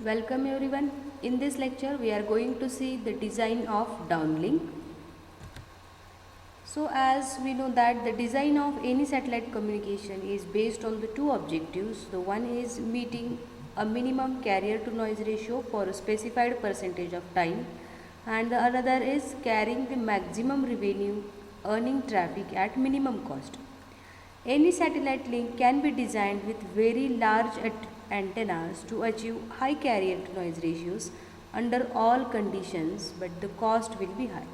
Welcome everyone. In this lecture we are going to see the design of downlink. So as we know that the design of any satellite communication is based on the two objectives. The one is meeting a minimum carrier to noise ratio for a specified percentage of time, and the another is carrying the maximum revenue, earning traffic at minimum cost. Any satellite link can be designed with very large antennas to achieve high carrier to noise ratios under all conditions, but the cost will be high.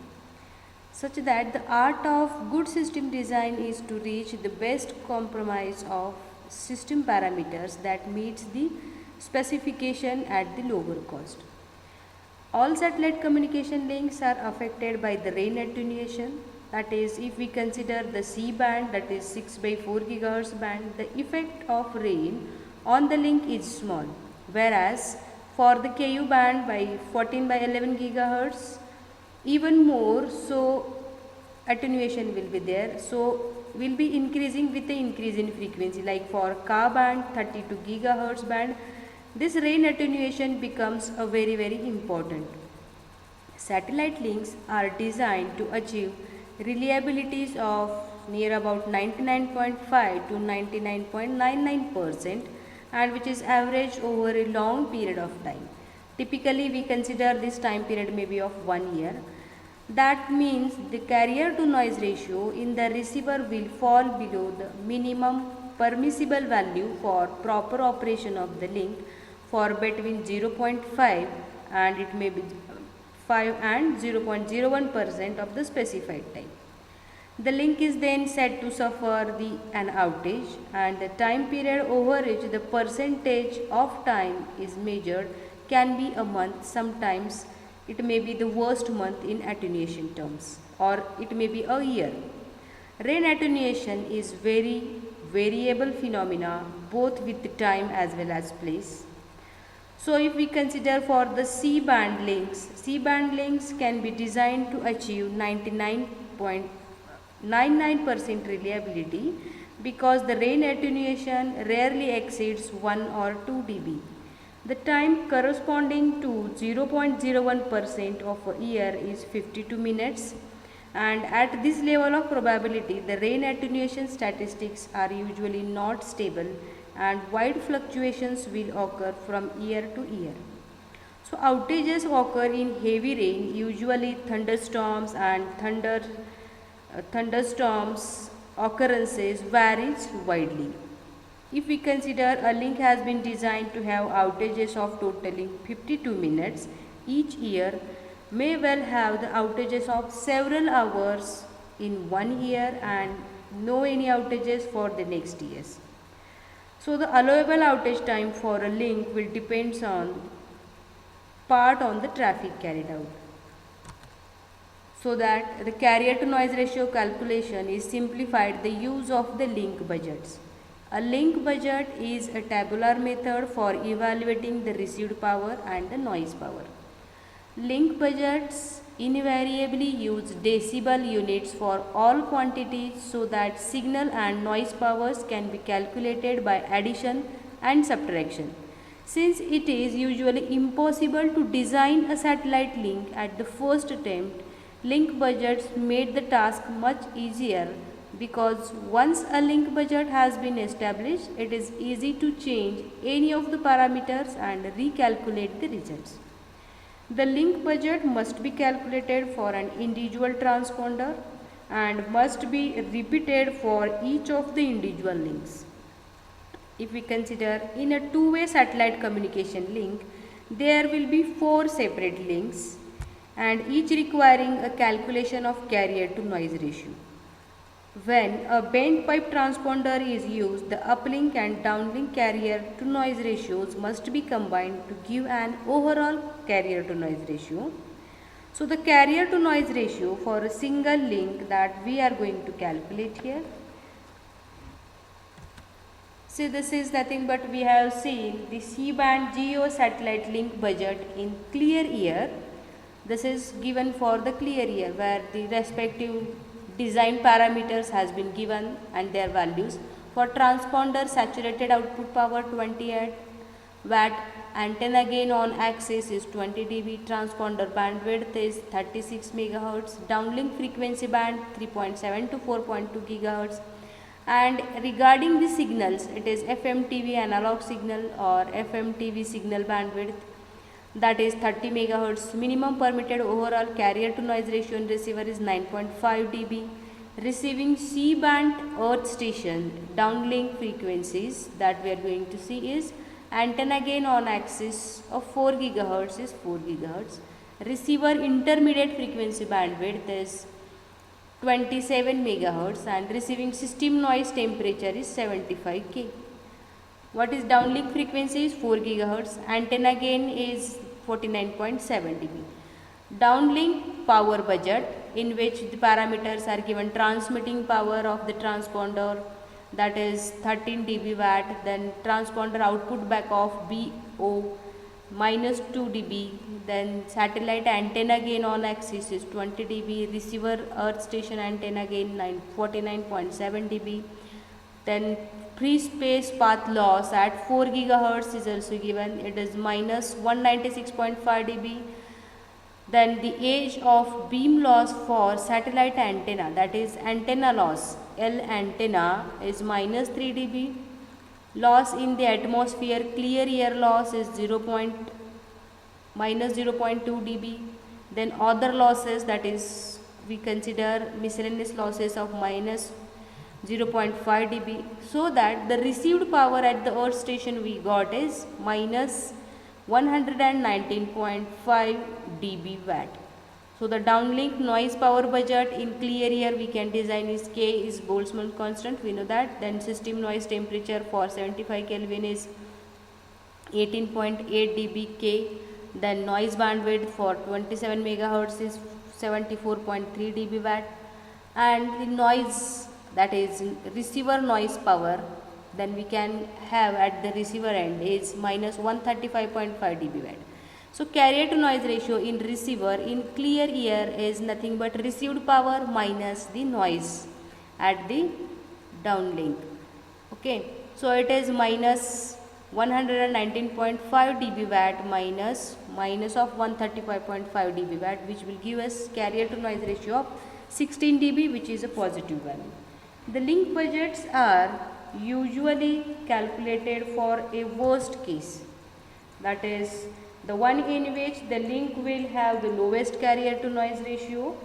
Such that the art of good system design is to reach the best compromise of system parameters that meets the specification at the lower cost. All satellite communication links are affected by the rain attenuation. That is, if we consider the C band, that is 6 by 4 GHz band, the effect of rain on the link is small. Whereas for the Ku band by 14 by 11 GHz, even more, so attenuation will be there. So will be increasing with the increase in frequency. Like for Ka band, 32 GHz band, this rain attenuation becomes a very important. Satellite links are designed to achieve reliabilities of near about 99.5 to 99.99%, and which is average over a long period of time. Typically we consider this time period maybe of 1 year. That means the carrier to noise ratio in the receiver will fall below the minimum permissible value for proper operation of the link for between 0.5 and it may be 5 and 0.01% of the specified time. The link is then said to suffer an outage, and the time period over which the percentage of time is measured can be a month. Sometimes it may be the worst month in attenuation terms, or it may be a year. Rain attenuation is very variable phenomena both with time as well as place. So if we consider for the C band links can be designed to achieve 99.99% reliability because the rain attenuation rarely exceeds 1 or 2 dB. The time corresponding to 0.01% of a year is 52 minutes, and at this level of probability the rain attenuation statistics are usually not stable and wide fluctuations will occur from year to year. So outages occur in heavy rain, usually thunderstorms, and thunderstorms occurrences varies widely. If we consider a link has been designed to have outages of totaling 52 minutes, each year may well have the outages of several hours in 1 year and no any outages for the next years. So the allowable outage time for a link will depends on part on the traffic carried out. So that the carrier to noise ratio calculation is simplified the use of the link budgets. A link budget is a tabular method for evaluating the received power and the noise power. Link budgets invariably use decibel units for all quantities so that signal and noise powers can be calculated by addition and subtraction. Since it is usually impossible to design a satellite link at the first attempt, link budgets made the task much easier because once a link budget has been established, it is easy to change any of the parameters and recalculate the results. The link budget must be calculated for an individual transponder and must be repeated for each of the individual links. If we consider in a two-way satellite communication link, there will be 4 separate links and each requiring a calculation of carrier to noise ratio. When a bent pipe transponder is used, the uplink and downlink carrier to noise ratios must be combined to give an overall carrier to noise ratio. So the carrier to noise ratio for a single link that we are going to calculate here. See, this is nothing but we have seen the C-band GEO satellite link budget in clear year. This is given for the clear year where the respective design parameters has been given and their values. For transponder saturated output power 28, watt. Antenna gain on axis is 20 dB. Transponder bandwidth is 36 megahertz. Downlink frequency band 3.7 to 4.2 gigahertz. And regarding the signals, it is FMTV analog signal or FMTV signal bandwidth, that is 30 megahertz. Minimum permitted overall carrier to noise ratio in receiver is 9.5 dB. Receiving C-band earth station downlink frequencies that we are going to see is antenna gain on axis of 4 gigahertz is 4 gigahertz. Receiver intermediate frequency bandwidth is 27 megahertz and receiving system noise temperature is 75 K. What is downlink frequency is 4 gigahertz. Antenna gain is 49.7 dB. Downlink power budget, in which the parameters are given: transmitting power of the transponder, that is 13 dB watt, then transponder output back of BO minus 2 dB, then satellite antenna gain on axis is 20 dB, receiver earth station antenna gain 49.7 dB, then free space path loss at 4 gigahertz is also given, it is minus 196.5 dB. Then the age of beam loss for satellite antenna, that is antenna loss, L antenna, is minus 3 dB. Loss in the atmosphere, clear air loss is minus 0.2 dB. Then other losses, that is we consider miscellaneous losses of minus 0.5 dB, so that the received power at the earth station we got is minus 119.5 dB watt. So the downlink noise power budget in clear air we can design is K is Boltzmann constant, we know that. Then system noise temperature for 75 Kelvin is 18.8 dB K. Then noise bandwidth for 27 megahertz is 74.3 dB watt. And the noise, that is receiver noise power, then we can have at the receiver end is minus 135.5 dB watt. So carrier to noise ratio in receiver in clear air is nothing but received power minus the noise at the downlink. Okay, so it is minus 119.5 dB watt minus of 135.5 dB watt, which will give us carrier to noise ratio of 16 dB, which is a positive value. The link budgets are usually calculated for a worst case, that is the one in which the link will have the lowest carrier to noise ratio.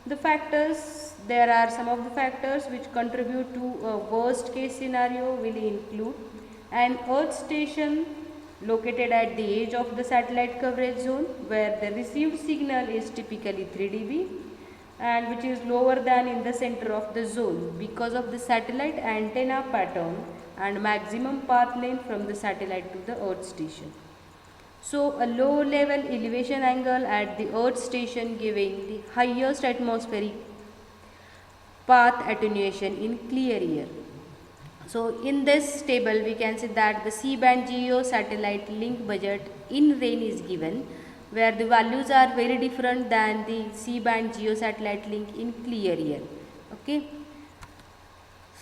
The factors, there are some of the factors which contribute to a worst case scenario will include an earth station located at the edge of the satellite coverage zone where the received signal is typically 3 dB and which is lower than in the center of the zone because of the satellite antenna pattern and maximum path length from the satellite to the earth station. So a low level elevation angle at the earth station giving the highest atmospheric path attenuation in clear air. So in this table we can see that the C-band GEO satellite link budget in rain is given, where the values are very different than the C-band GEO satellite link in clear air. Okay.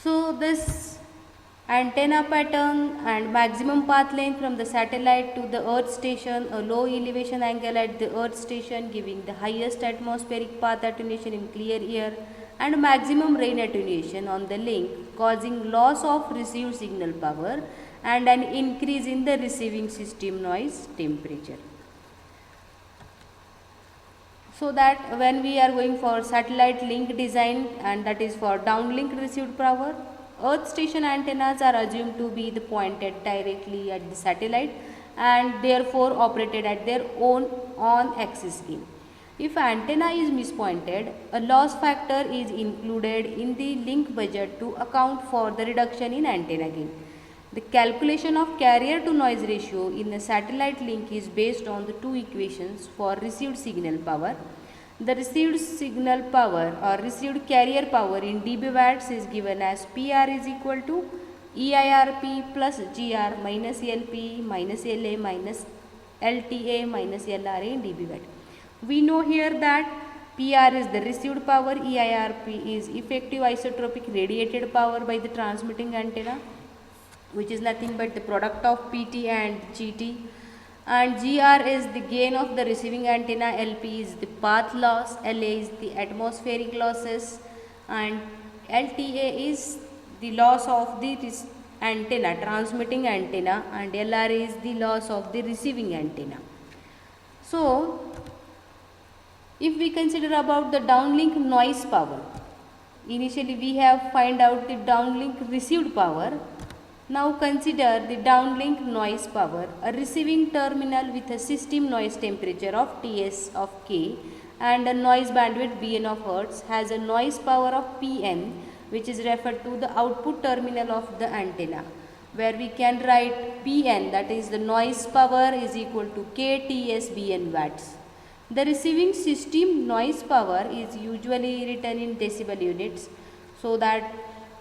So this antenna pattern and maximum path length from the satellite to the earth station, a low elevation angle at the earth station giving the highest atmospheric path attenuation in clear air, and maximum rain attenuation on the link causing loss of received signal power and an increase in the receiving system noise temperature. So that when we are going for satellite link design, and that is for downlink received power, earth station antennas are assumed to be pointed directly at the satellite and therefore operated at their own on axis gain. If antenna is mispointed, a loss factor is included in the link budget to account for the reduction in antenna gain. The calculation of carrier to noise ratio in a satellite link is based on the two equations for received signal power. The received signal power or received carrier power in dB watts is given as PR is equal to EIRP plus GR minus LP minus LA minus LTA minus LRA in dB watt. We know here that PR is the received power, EIRP is effective isotropic radiated power by the transmitting antenna, which is nothing but the product of PT and GT. And GR is the gain of the receiving antenna, LP is the path loss, LA is the atmospheric losses, and LTA is the loss of the antenna, transmitting antenna, and LR is the loss of the receiving antenna. So, if we consider about the downlink noise power, initially we have find out the downlink received power. Now consider the downlink noise power. A receiving terminal with a system noise temperature of Ts of K and a noise bandwidth Bn of Hertz has a noise power of Pn, which is referred to the output terminal of the antenna, where we can write Pn, that is the noise power, is equal to KTS Bn watts. The receiving system noise power is usually written in decibel units, so that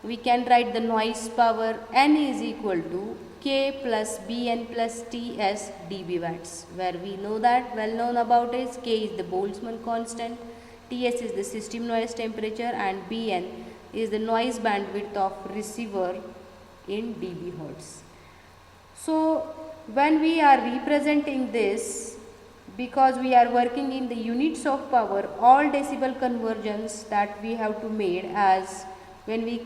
we can write the noise power N is equal to K plus Bn plus Ts dB watts, where we know that well known about is K is the Boltzmann constant, Ts is the system noise temperature, and Bn is the noise bandwidth of receiver in dB hertz. So when we are representing this, because we are working in the units of power, all decibel conversions that we have to made, as when we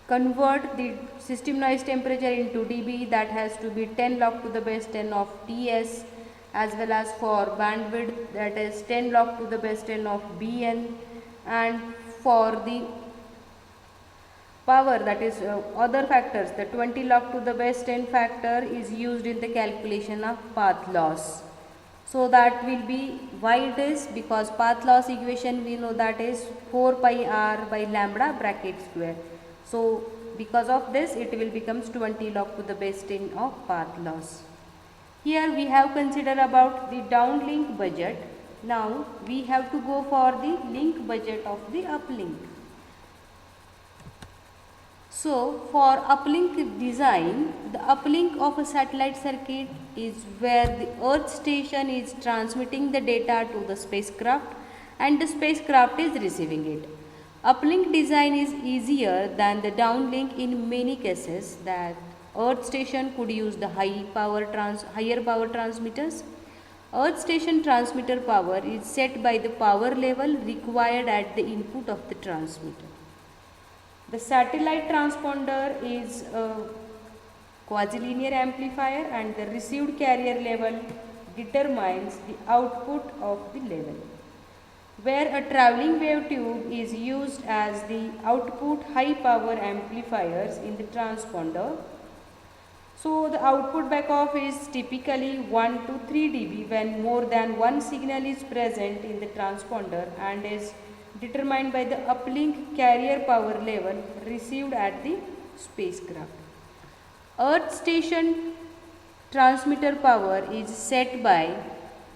convert the system noise temperature into dB, that has to be 10 log to the base 10 of Ts, as well as for bandwidth, that is 10 log to the base 10 of Bn, and for the power, that is other factors, the 20 log to the base 10 factor is used in the calculation of path loss. So that will be, why it is, because path loss equation we know that is 4 pi r by lambda bracket square. So because of this it will becomes 20 log to the base 10 of path loss. Here we have considered about the downlink budget. Now we have to go for the link budget of the uplink. So for uplink design, the uplink of a satellite circuit is where the earth station is transmitting the data to the spacecraft and the spacecraft is receiving it. Uplink design is easier than the downlink in many cases, that earth station could use the higher power transmitters. Earth station transmitter power is set by the power level required at the input of the transmitter. The satellite transponder is a quasi-linear amplifier, and the received carrier level determines the output of the level, where a travelling wave tube is used as the output high power amplifiers in the transponder. So the output backoff is typically 1 to 3 dB when more than one signal is present in the transponder, and is determined by the uplink carrier power level received at the spacecraft. Earth station transmitter power is set by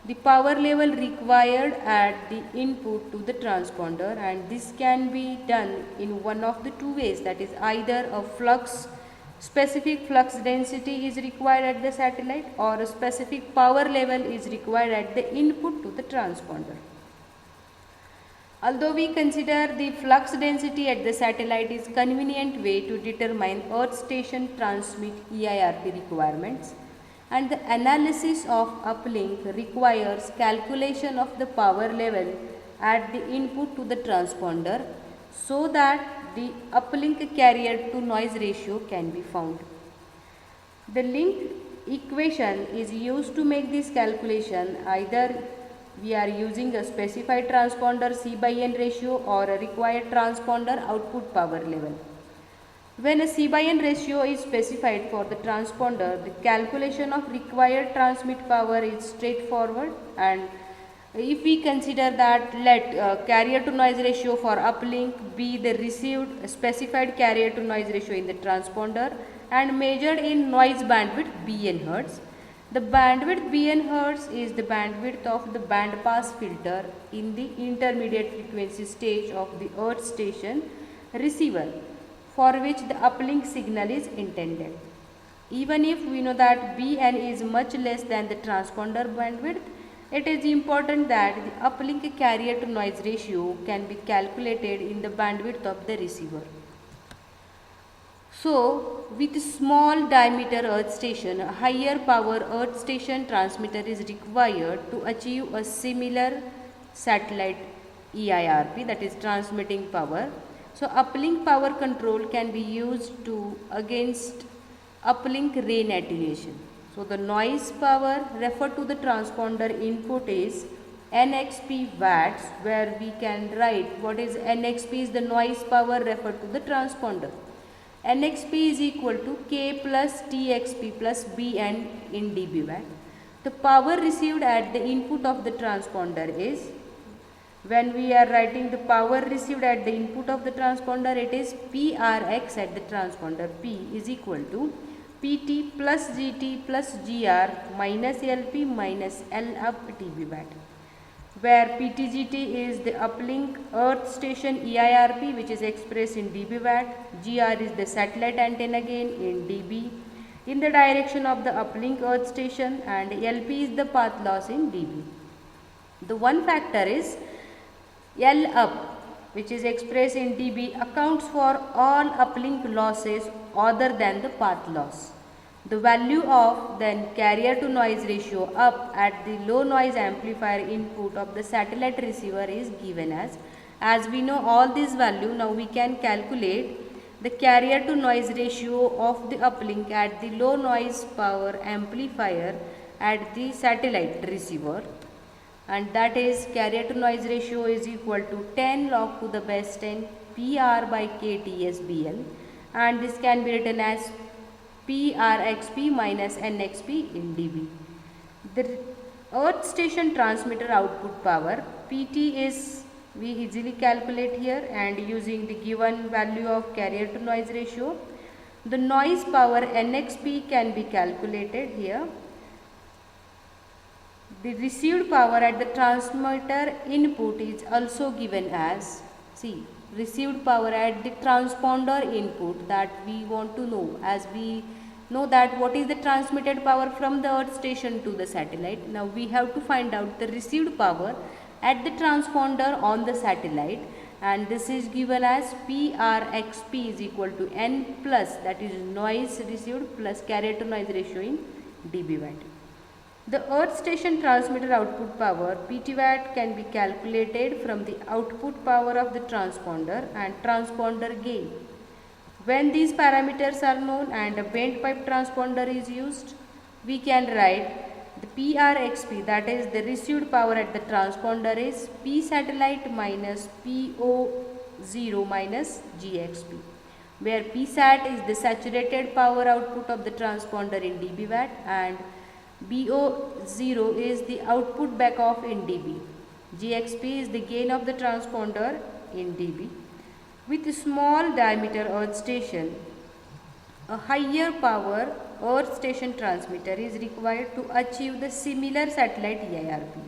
the power level required at the input to the transponder, and this can be done in one of the two ways, that is either a specific flux density is required at the satellite, or a specific power level is required at the input to the transponder. Although we consider the flux density at the satellite is convenient way to determine earth station transmit EIRP requirements, and the analysis of uplink requires calculation of the power level at the input to the transponder, so that the uplink carrier to noise ratio can be found. The link equation is used to make this calculation. Either we are using a specified transponder C/N ratio or a required transponder output power level. When a C/N ratio is specified for the transponder, the calculation of required transmit power is straightforward, and if we consider that let carrier to noise ratio for uplink be the received specified carrier to noise ratio in the transponder and measured in noise bandwidth Bn Hertz. The bandwidth Bn Hertz is the bandwidth of the band pass filter in the intermediate frequency stage of the earth station receiver, for which the uplink signal is intended. Even if we know that Bn is much less than the transponder bandwidth, it is important that the uplink carrier to noise ratio can be calculated in the bandwidth of the receiver. So, with small diameter earth station, a higher power earth station transmitter is required to achieve a similar satellite EIRP, that is transmitting power. So, uplink power control can be used to against uplink rain attenuation. So, the noise power referred to the transponder input is NXP watts, where we can write what is NXP is the noise power referred to the transponder. NXP is equal to K plus TXP plus BN in dB watt. The power received at the input of the transponder is, when we are writing the power received at the input of the transponder, it is PRX at the transponder. P is equal to PT plus GT plus GR minus LP minus L up dB watt, where PTGT is the uplink earth station EIRP, which is expressed in dB watt. GR is the satellite antenna gain in dB in the direction of the uplink earth station, and LP is the path loss in dB. The one factor is L up, which is expressed in dB, accounts for all uplink losses other than the path loss. The value of then carrier to noise ratio up at the low noise amplifier input of the satellite receiver is given as we know all these value. Now we can calculate the carrier to noise ratio of the uplink at the low noise power amplifier at the satellite receiver, and that is carrier to noise ratio is equal to 10 log to the base 10 PR by KTSBL, and this can be written as PRXP minus NXP in dB. The earth station transmitter output power PT is, we easily calculate here, and using the given value of carrier to noise ratio, the noise power NXP can be calculated here. The received power at the transmitter input is also given as, see, received power at the transponder input, that we want to know, as we know that what is the transmitted power from the earth station to the satellite. Now we have to find out the received power at the transponder on the satellite, and this is given as PRXP is equal to N plus, that is noise received plus carrier to noise ratio in dB watt. The earth station transmitter output power PT watt can be calculated from the output power of the transponder and transponder gain. When these parameters are known and a bent pipe transponder is used, we can write the PRXP, that is the received power at the transponder, is P satellite minus PO0 minus GXP, where PSAT is the saturated power output of the transponder in dB watt and BO0 is the output back off in dB. GXP is the gain of the transponder in dB. With a small diameter earth station, a higher power earth station transmitter is required to achieve the similar satellite EIRP,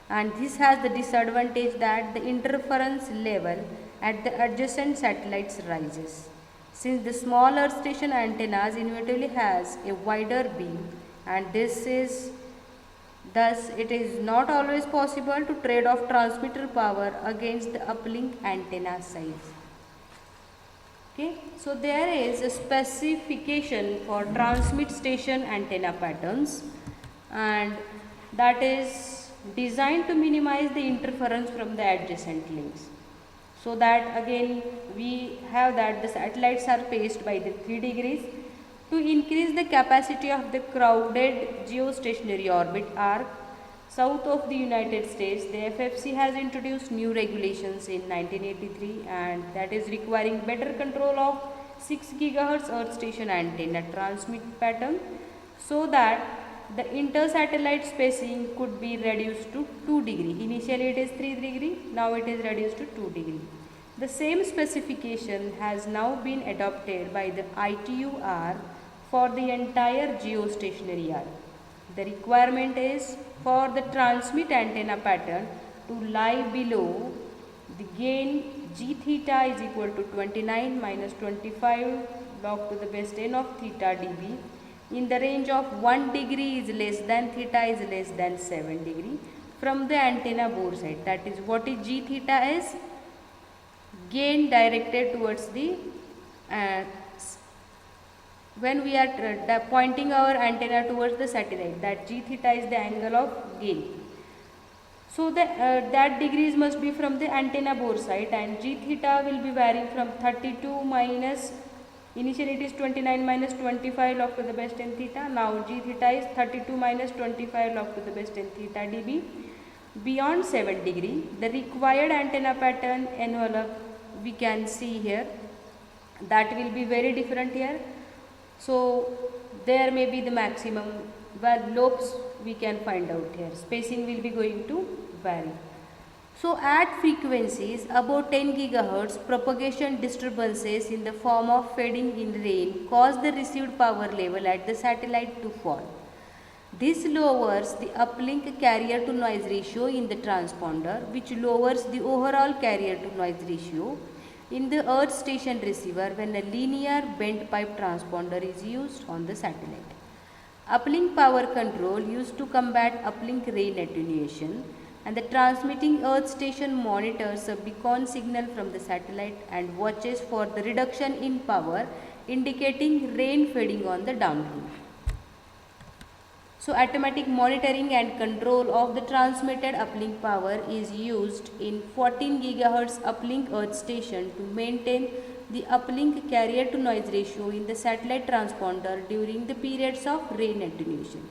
and this has the disadvantage that the interference level at the adjacent satellites rises, since the small earth station antennas inevitably has a wider beam, and this is thus it is not always possible to trade off transmitter power against the uplink antenna size. Okay, so there is a specification for transmit station antenna patterns, and that is designed to minimize the interference from the adjacent links. So that again we have that the satellites are paced by the 3 degrees. To increase the capacity of the crowded geostationary orbit arc south of the United States, the FFC has introduced new regulations in 1983, and that is requiring better control of 6 GHz earth station antenna transmit pattern, so that the inter-satellite spacing could be reduced to 2 degree. Initially it is 3 degree, now it is reduced to 2 degree. The same specification has now been adopted by the ITU-R for the entire geostationary arc. The requirement is for the transmit antenna pattern to lie below the gain G theta is equal to 29 minus 25 log to the base 10 of theta dB in the range of 1 degree is less than theta is less than 7 degree from the antenna bore side. That is, what is G theta is? Gain directed towards the when we are pointing our antenna towards the satellite, that g theta is the angle of gain. So that degrees must be from the antenna bore side, and g theta will be varying from 32 minus, initially it is 29 minus 25 log to the base 10 theta. Now g theta is 32 minus 25 log to the base 10 theta dB. Beyond 7 degree, the required antenna pattern envelope we can see here, that will be very different here. So there may be the maximum lobes we can find out here. Spacing will be going to vary. So at frequencies above 10 GHz, propagation disturbances in the form of fading in rain cause the received power level at the satellite to fall. This lowers the uplink carrier to noise ratio in the transponder, which lowers the overall carrier to noise ratio in the earth station receiver when a linear bent pipe transponder is used on the satellite. Uplink power control used to combat uplink rain attenuation, and the transmitting earth station monitors a beacon signal from the satellite and watches for the reduction in power, indicating rain fading on the downlink. So automatic monitoring and control of the transmitted uplink power is used in 14 GHz uplink earth station to maintain the uplink carrier to noise ratio in the satellite transponder during the periods of rain attenuation.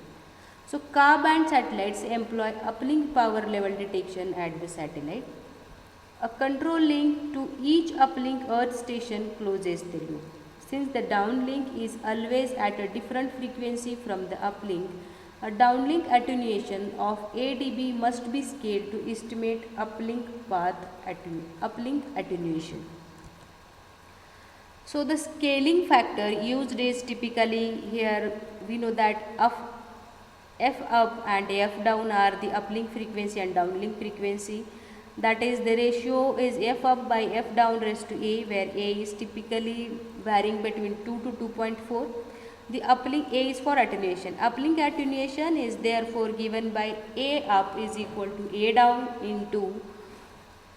So Ka-band satellites employ uplink power level detection at the satellite. A control link to each uplink earth station closes the loop. Since the downlink is always at a different frequency from the uplink, a downlink attenuation of a dB must be scaled to estimate uplink attenuation. So the scaling factor used is typically, here we know that f up and f down are the uplink frequency and downlink frequency. That is, the ratio is f up by f down raised to a, where a is typically varying between 2 to 2.4. The uplink, A is for attenuation. Uplink attenuation is therefore given by A up is equal to A down into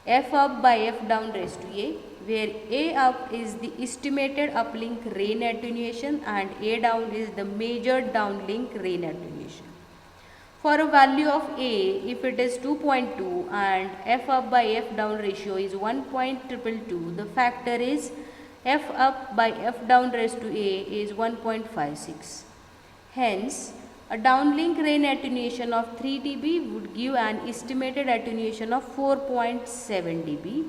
F up by F down raised to A, where A up is the estimated uplink rain attenuation and A down is the measured downlink rain attenuation. For a value of A, if it is 2.2 and F up by F down ratio is 1.222, the factor is F up by F down raised to A is 1.56. Hence, a downlink rain attenuation of 3 dB would give an estimated attenuation of 4.7 dB.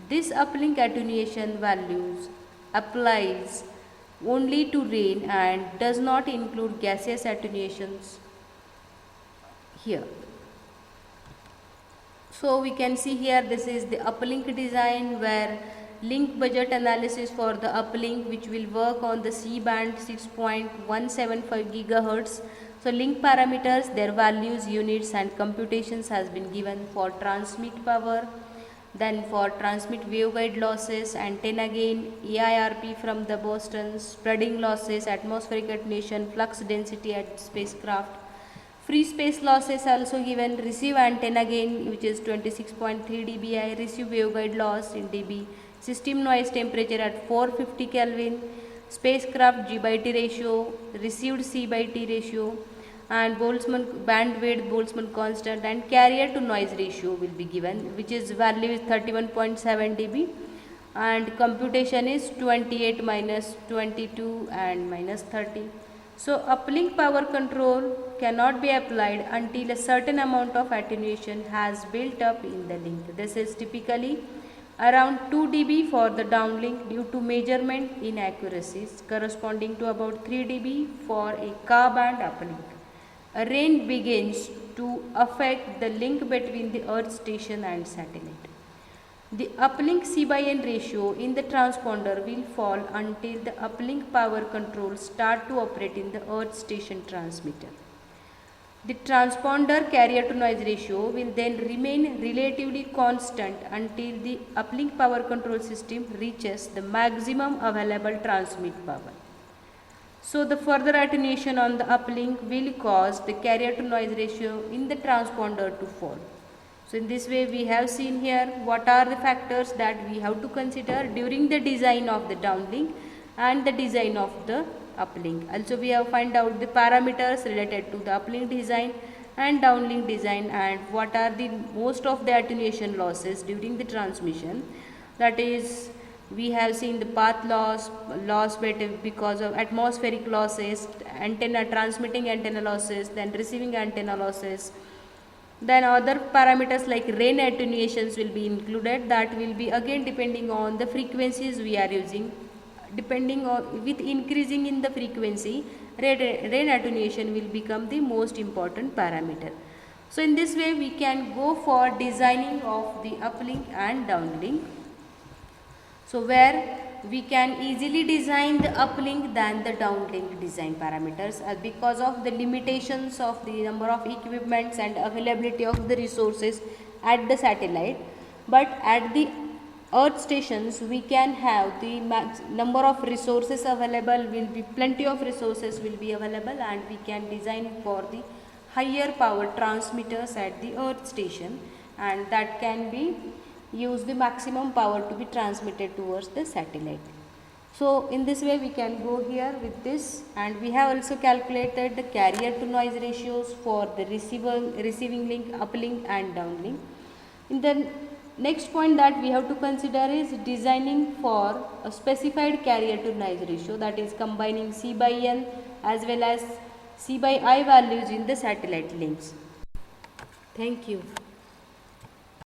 This uplink attenuation values applies only to rain and does not include gaseous attenuations here. So we can see here, this is the uplink design where link budget analysis for the uplink, which will work on the C band 6.175 GHz. So link parameters, their values, units and computations has been given for transmit power, then for transmit waveguide losses, antenna gain, AIRP from the Boston, spreading losses, atmospheric attenuation, flux density at spacecraft. Free space losses also given, receive antenna gain which is 26.3 dBi, receive waveguide loss in dB, system noise temperature at 450 Kelvin, spacecraft G by T ratio, received C by T ratio, and Boltzmann bandwidth, Boltzmann constant, and carrier to noise ratio will be given, which is value is 31.7 dB, and computation is 28 minus 22 and minus 30. So uplink power control cannot be applied until a certain amount of attenuation has built up in the link. This is typically around 2 dB for the downlink due to measurement inaccuracies, corresponding to about 3 dB for a Ka-band uplink. A rain begins to affect the link between the earth station and satellite. The uplink C by N ratio in the transponder will fall until the uplink power control start to operate in the earth station transmitter. The transponder carrier to noise ratio will then remain relatively constant until the uplink power control system reaches the maximum available transmit power. So the further attenuation on the uplink will cause the carrier to noise ratio in the transponder to fall. So in this way we have seen here what are the factors that we have to consider during the design of the downlink and the design of the uplink. Also we have find out the parameters related to the uplink design and downlink design, and what are the most of the attenuation losses during the transmission. That is, we have seen the path loss because of atmospheric losses, antenna transmitting antenna losses, then receiving antenna losses. Then other parameters like rain attenuations will be included. That will be again depending on the frequencies we are using. Depending on, with increasing in the frequency, rain attenuation will become the most important parameter. So in this way we can go for designing of the uplink and downlink. So where we can easily design the uplink than the downlink design parameters because of the limitations of the number of equipments and availability of the resources at the satellite. But at the earth stations we can have the number of resources available, will be plenty of resources will be available, and we can design for the higher power transmitters at the earth station, and that can be use the maximum power to be transmitted towards the satellite. So in this way we can go here with this, and we have also calculated the carrier to noise ratios for the receiving link, uplink and downlink. In the next point that we have to consider is designing for a specified carrier to noise ratio, that is combining C by N as well as C by I values in the satellite links. Thank you.